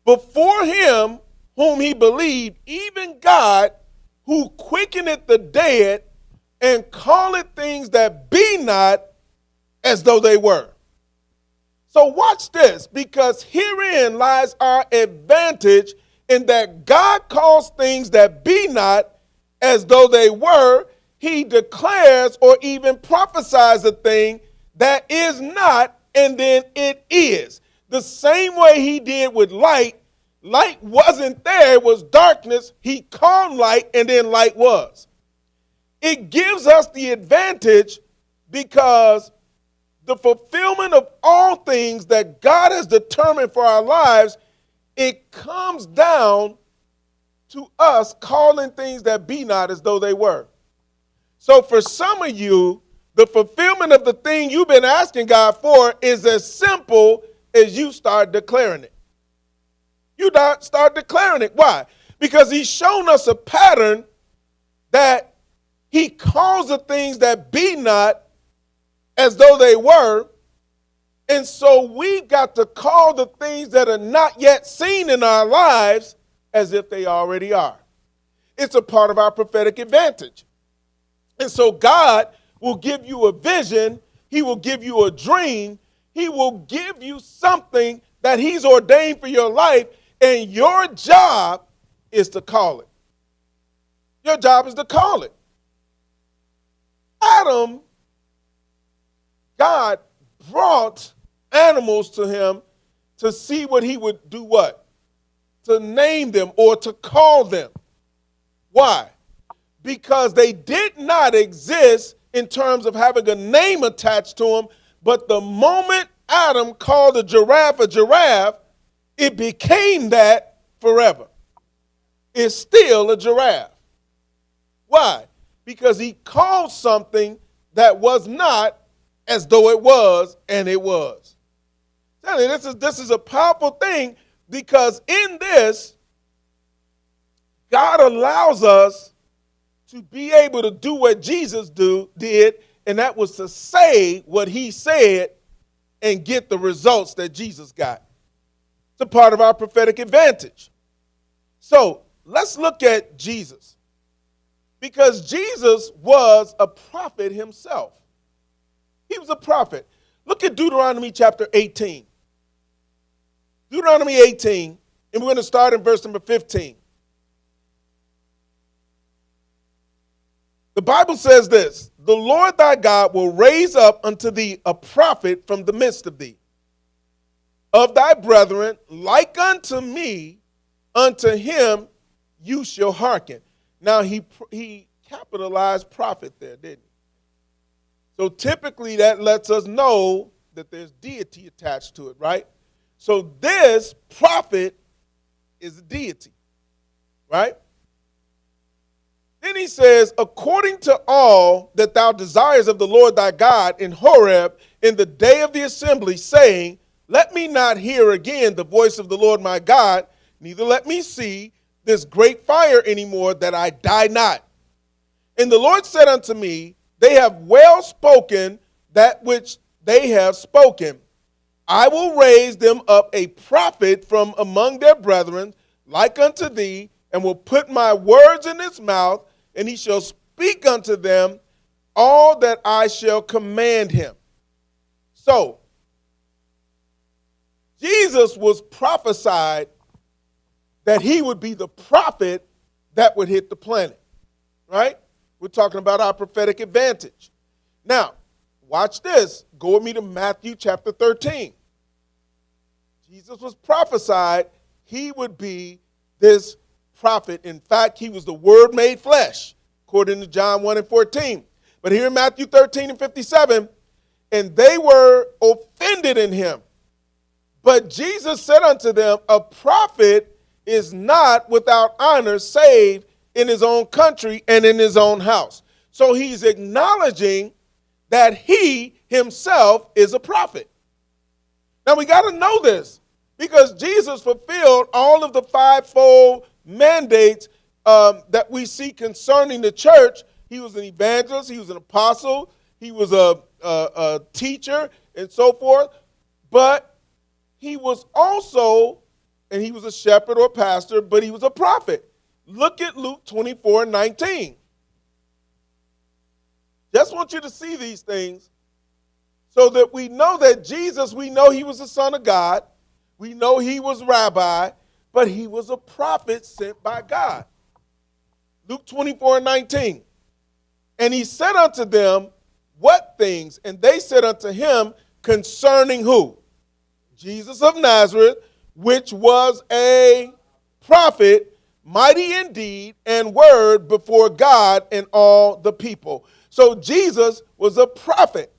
before him whom he believed, even God, who quickeneth the dead and calleth things that be not as though they were. So watch this, because herein lies our advantage, in that God calls things that be not as though they were. He declares or even prophesies a thing that is not, and then it is. The same way he did with light. Light wasn't there, it was darkness. He called light, and then light was. It gives us the advantage because the fulfillment of all things that God has determined for our lives, it comes down to us calling things that be not as though they were. So for some of you, the fulfillment of the thing you've been asking God for is as simple as you start declaring it. You start declaring it. Why? Because he's shown us a pattern that he calls the things that be not as though they were. And so we've got to call the things that are not yet seen in our lives as if they already are. It's a part of our prophetic advantage. And so God will give you a vision. He will give you a dream. He will give you something that he's ordained for your life. And your job is to call it. Your job is to call it. Adam, God brought animals to him to see what he would do what? To name them or to call them. Why? Because they did not exist in terms of having a name attached to them, but the moment Adam called a giraffe, it became that forever. It's still a giraffe. Why? Because he called something that was not as though it was, and it was. Tell you, this is a powerful thing, because in this, God allows us to be able to do what Jesus did, and that was to say what he said and get the results that Jesus got. It's a part of our prophetic advantage. So let's look at Jesus, because Jesus was a prophet himself. He was a prophet. Look at Deuteronomy chapter 18. Deuteronomy 18, and we're going to start in verse number 15. The Bible says this: the Lord thy God will raise up unto thee a prophet from the midst of thee, of thy brethren, like unto me, unto him you shall hearken. Now he capitalized prophet there, didn't he? So typically that lets us know that there's deity attached to it, right? So this prophet is a deity, right? Then he says, according to all that thou desires of the Lord thy God in Horeb in the day of the assembly, saying, let me not hear again the voice of the Lord my God, neither let me see this great fire anymore, that I die not. And the Lord said unto me, they have well spoken that which they have spoken. I will raise them up a prophet from among their brethren, like unto thee, and will put my words in his mouth, and he shall speak unto them all that I shall command him. So, Jesus was prophesied that he would be the prophet that would hit the planet, right? We're talking about our prophetic advantage. Now, watch this. Go with me to Matthew chapter 13. Jesus was prophesied he would be this prophet. In fact, he was the Word made flesh, according to John 1 and 14. But here in Matthew 13 and 57, and they were offended in him. But Jesus said unto them, a prophet is not without honor, save in his own country and in his own house. So he's acknowledging that he himself is a prophet. Now we got to know this, because Jesus fulfilled all of the fivefold mandates that we see concerning the church. He was an evangelist, he was an apostle, he was a teacher, and so forth. But he was also and he was a shepherd or pastor, but he was a prophet. Look at Luke 24:19. Just want you to see these things so that we know that Jesus, we know he was the Son of God. We know he was rabbi, but he was a prophet sent by God. Luke 24:19. And he said unto them, what things? And they said unto him, concerning who? Jesus of Nazareth, which was a prophet, mighty in deed and word before God and all the people. So Jesus was a prophet.